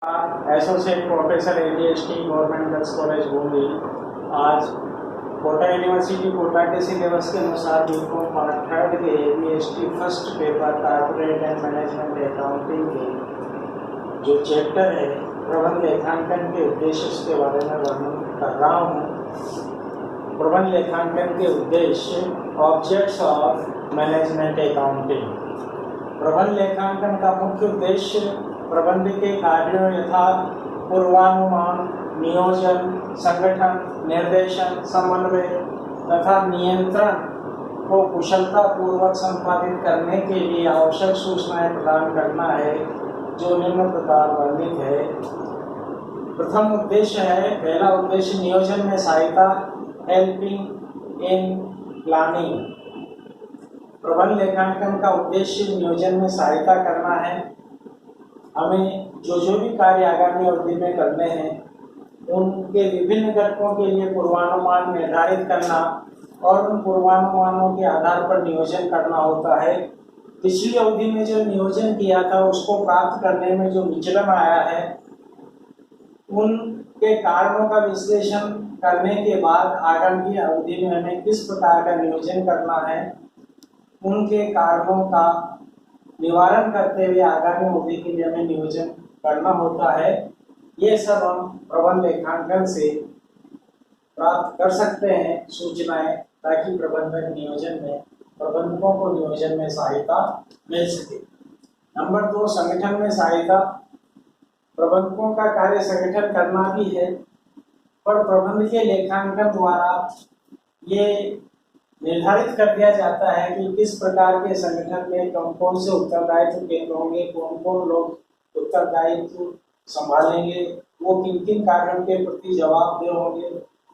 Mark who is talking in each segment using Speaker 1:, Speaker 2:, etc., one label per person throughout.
Speaker 1: Associate professor ADST government girls college Bundi आज Kota university Kota के syllabus के अनुसार बीकॉम पार्ट थर्ड के ADST first paper corporate and management accounting के जो चैप्टर है प्रबंध लेखांकन के उद्देश्य के बारे में वर्णन कर रहा हूँ। प्रबंध लेखांकन के उद्देश्य ऑब्जेक्ट्स ऑफ मैनेजमेंट अकाउंटिंग। प्रबंध लेखांकन का मुख्य उद्देश्य प्रबंध के कार्यों यथा पूर्वानुमान, नियोजन, संगठन, निर्देशन, समन्वय तथा नियंत्रण को कुशलतापूर्वक संपादित करने के लिए आवश्यक सूचनाएं प्रदान करना है, जो निम्न प्रकार वर्णित है। प्रथम उद्देश्य है, पहला उद्देश्य नियोजन में सहायता, हेल्पिंग इन प्लानिंग। प्रबंध लेखांकन का उद्देश्य नियोजन में सहायता करना है। हमें जो भी कार्य आगामी अवधि में करने हैं उनके विभिन्न घटकों के लिए पूर्वानुमान निर्धारित करना और उन पूर्वानुमानों के आधार पर नियोजन करना होता है। पिछली अवधि में जो नियोजन किया था उसको प्राप्त करने में जो विचलन आया है उनके कारणों का विश्लेषण करने के बाद आगामी अवधि में हमें किस प्रकार का नियोजन करना है, उनके कारणों का निवारण करते हुए आगामी अवधि के लिए हमें नियोजन करना होता है। ये सब हम प्रबंध लेखांकन से प्राप्त कर सकते हैं सूचनाएं, ताकि प्रबंधकों को नियोजन में सहायता मिल सके। नंबर 2, संगठन में सहायता। प्रबंधकों का कार्य संगठन करना भी है, पर प्रबंध के लेखांकन द्वारा ये निर्धारित कर दिया जाता है कि किस प्रकार के संगठन में कौन कौन से उत्तरदायित्व केंद्र होंगे, कौन कौन लोग उत्तरदायित्व संभालेंगे, वो किन किन कार्यों के प्रति जवाबदेह होंगे।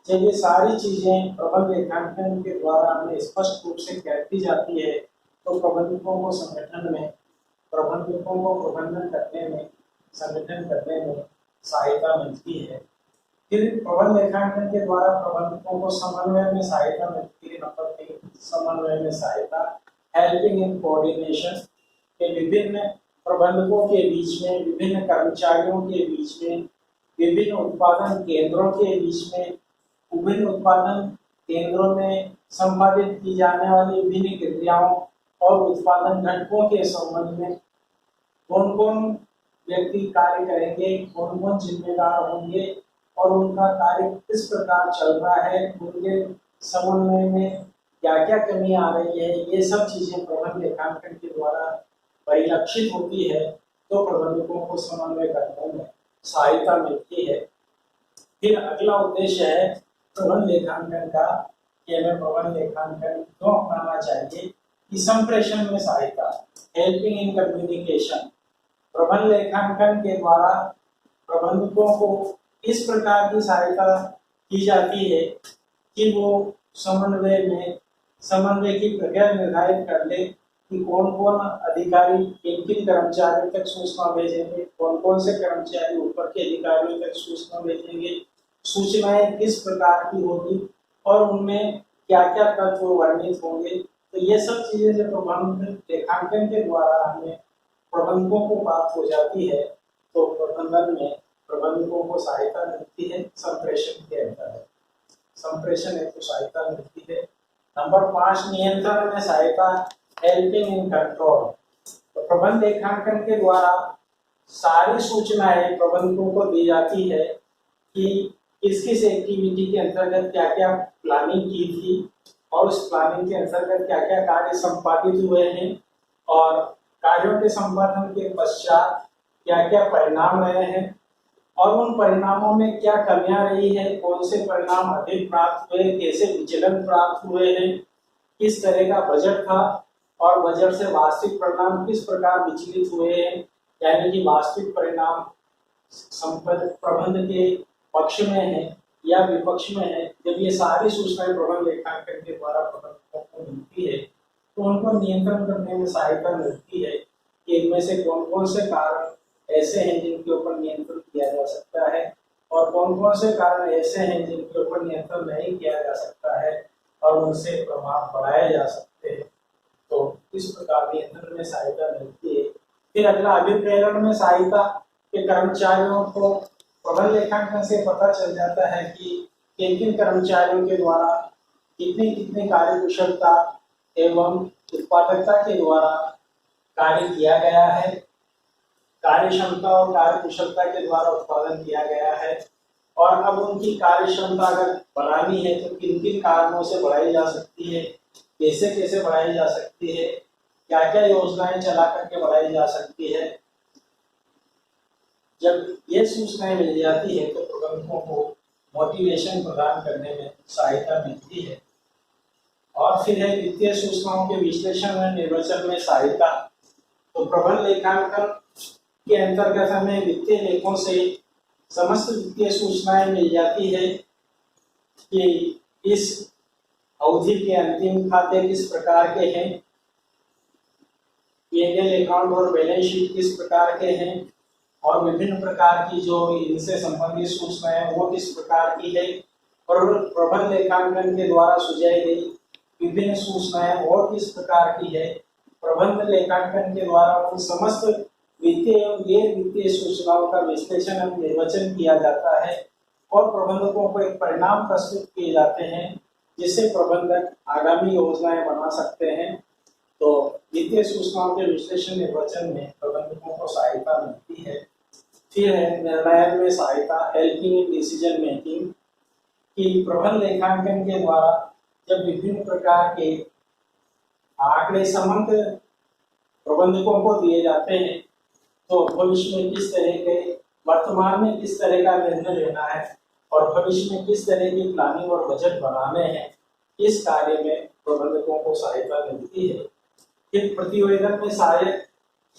Speaker 1: जब ये सारी चीजें प्रबंध लेखांकन के द्वारा हमें स्पष्ट रूप से कह दी जाती है तो प्रबंधकों को प्रबंधन करने में, संगठन करने में सहायता मिलती है। फिर प्रबंध लेखांकन के द्वारा प्रबंधकों को समन्वय में सहायता मिलती है। नंबर 3, समन्वय में सहायता, हेल्पिंग इन कोऑर्डिनेशन के विभिन्न प्रबंधकों के बीच में, विभिन्न कर्मचारियों के बीच में, विभिन्न उत्पादन केंद्रों के बीच में, विभिन्न उत्पादन केंद्रों में संपादित की जाने वाली विभिन्न क्रियाओं और उत्पादन घटकों के संबंध में कौन कौन व्यक्ति कार्य करेंगे, कौन कौन जिम्मेदार होंगे और उनका कार्य किस प्रकार चल रहा है, उनके समन्वय में क्या क्या कमी आ रही है, ये सब चीजें प्रबंध लेखांकन के द्वारा परिलक्षित होती है तो प्रबंधकों को समन्वय करने में सहायता मिलती है। फिर अगला उद्देश्य है प्रबंध लेखांकन का कि हमें प्रबंध लेखांकन क्यों अपनाना चाहिए कि संप्रेषण में सहायता, हेल्पिंग इन कम्युनिकेशन। प्रबंध लेखांकन के द्वारा प्रबंधकों को इस प्रकार की सहायता की जाती है कि वो समन्वय की प्रक्रिया निर्धारित कर ले कि कौन कौन अधिकारी किन किन कर्मचारियों तक सूचना भेजेंगे, कौन कौन से कर्मचारी ऊपर के अधिकारियों तक सूचना भेजेंगे, सूचनाएं किस प्रकार की होगी और उनमें क्या क्या तत्व वर्णित होंगे। तो ये सब चीजें जब प्रबंध लेखांकन के द्वारा हमें प्रबंधकों को प्राप्त हो जाती है तो प्रबंधन में प्रबंधकों को सहायता मिलती है संप्रेषण के अंतर्गत। संप्रेषण हेतु सहायता मिलती है। नंबर 5, नियंत्रण में सहायता, हेल्पिंग इन कंट्रोल। तो प्रबंध लेखांकन के द्वारा सारी सूचनाएं प्रबंधकों को दी जाती है कि किस किस एक्टिविटी के अंतर्गत क्या क्या प्लानिंग की थी और उस प्लानिंग के अंतर्गत क्या क्या कार्य संपादित हुए हैं और कार्यों के संपादन के पश्चात क्या क्या परिणाम रहे हैं और उन परिणामों में क्या कमियां रही है, कौन से परिणाम अधिक प्राप्त हुए, कैसे विचलन प्राप्त हुए हैं, किस तरह का बजट था और बजट से वास्तविक परिणाम किस प्रकार विचलित हुए हैं, यानी कि वास्तविक परिणाम प्रबंध के पक्ष में है या विपक्ष में है। जब ये सारी सूचनाएं प्रबंध लेखांकन के द्वारा प्रबंधकों को मिलती है तो उनको नियंत्रण करने में सहायता मिलती है कि इनमें से कौन कौन से कारण ऐसे हैं जिनके ऊपर नियंत्रण किया जा सकता है और कौन कौन से कारण ऐसे हैं जिनके ऊपर नियंत्रण नहीं किया जा सकता है और उनसे प्रभाव बढ़ाए जा सकते हैं। तो इस प्रकार नियंत्रण में सहायता मिलती है। फिर अगला, अभिप्रेरण में सहायता। के कर्मचारियों को प्रबंध लेखांकन से पता चल जाता है कि किन किन कर्मचारियों के द्वारा कितनी कितनी कार्यकुशलता एवं उत्पादकता के द्वारा कार्य किया गया है, कार्य क्षमता और कार्य कुशलता के द्वारा उत्पादन किया गया है, और अब उनकी कार्य क्षमता अगर बढ़ानी है तो किन किन कारणों से बढ़ाई जा सकती है, कैसे कैसे बढ़ाई जा सकती है, क्या क्या योजनाएं चला करके बढ़ाई जा सकती है। जब ये सूचनाएं मिल जाती है तो प्रबंधकों को मोटिवेशन प्रदान करने में सहायता मिलती है। और फिर है वित्तीय सूचनाओं के विश्लेषण और निर्वचन में सहायता। तो प्रबंध लेखांकन के अंतर्गत हमें वित्तीय लेखों से समस्त वित्तीय सूचनाएं मिल जाती है कि इस अवधि के अंतिम खाते किस प्रकार के हैं, P&L अकाउंट और बैलेंस शीट किस प्रकार के हैं, और विभिन्न प्रकार की जो इनसे संबंधित सूचनाएं हैं वो किस प्रकार की है, और प्रबंध लेखांकन के द्वारा सुझाई गई विभिन्न सूचनाएं और किस प्रकार की है। प्रबंध लेखांकन के द्वारा उन समस्त वित्तीय एवं गैर वित्तीय सूचनाओं का विश्लेषण एवं निर्वचन किया जाता है और प्रबंधकों को एक परिणाम प्रस्तुत किए जाते हैं जिससे प्रबंधक आगामी योजनाएं बना सकते हैं। तो वित्तीय सूचनाओं के विश्लेषण निर्वचन में प्रबंधकों को सहायता मिलती है। फिर है निर्णय में सहायता, हेल्पिंग इन डिसीजन मेकिंग, कि प्रबंध लेखांकन के द्वारा जब विभिन्न प्रकार के आंकड़े समग्र प्रबंधकों को दिए जाते हैं तो भविष्य में किस तरह के, वर्तमान में किस तरह का निर्णय लेना है और भविष्य में किस तरह की प्लानिंग और बजट बनाने हैं, इस कार्य में प्रबंधकों को सहायता मिलती है। फिर प्रतिवेदन में सहायक,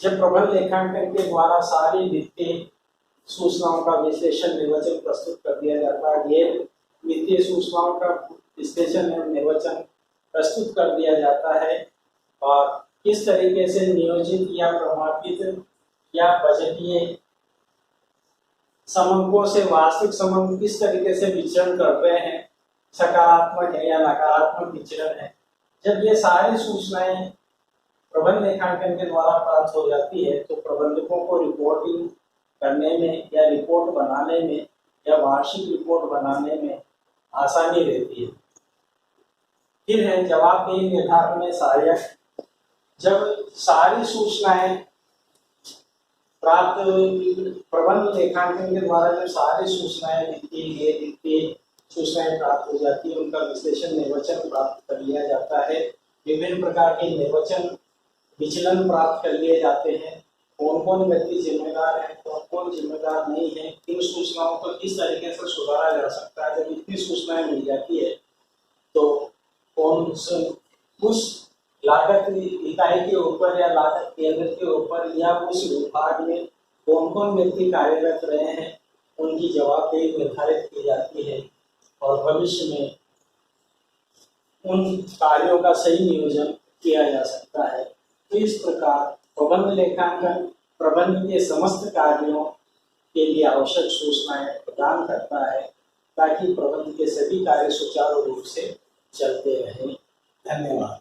Speaker 1: जब प्रबंध लेखांकन के द्वारा सारी वित्तीय सूचनाओं का विश्लेषण निर्वचन प्रस्तुत कर दिया जाता है, गैर वित्तीय सूचनाओं का विश्लेषण एवं निर्वचन प्रस्तुत कर दिया जाता है, और किस तरीके से नियोजित या प्रमाणित या बजटीय समंकों से वास्तविक समंक किस तरीके से विचरण कर रहे हैं, सकारात्मक है या नकारात्मक विचरण है। जब ये सारी सूचनाएं प्रबंध लेखांकन के द्वारा प्राप्त हो जाती है तो प्रबंधकों को रिपोर्टिंग करने में या रिपोर्ट बनाने में या वार्षिक रिपोर्ट बनाने में आसानी रहती है। फिर है जवाबदेही निर्धारण में सहायक, जब सारी सूचनाएं प्राप्त प्रबंध लेखांकन के द्वारा जब सारी सूचनाएं वित्तीय सूचनाएं प्राप्त हो जाती है, उनका विश्लेषण निर्वचन प्राप्त कर लिया जाता है, विभिन्न प्रकार के निर्वचन विचलन प्राप्त कर लिए जाते हैं, कौन कौन व्यक्ति जिम्मेदार है, कौन कौन जिम्मेदार नहीं है, इन सूचनाओं को किस तरीके से सुधारा जा सकता है। जब इतनी सूचनाएं मिल जाती है तो कौन उस लागत इकाई के ऊपर या लागत केंद्र के ऊपर या उस विभाग में कौन कौन व्यक्ति कार्यरत रहे हैं, उनकी जवाबदेही निर्धारित की जाती है और भविष्य में उन कार्यों का सही नियोजन किया जा सकता है। तो इस प्रकार प्रबंध लेखांकन प्रबंध के समस्त कार्यों के लिए आवश्यक सूचनाएं प्रदान करता है ताकि प्रबंध के सभी कार्य सुचारू रूप से चलते रहें। धन्यवाद।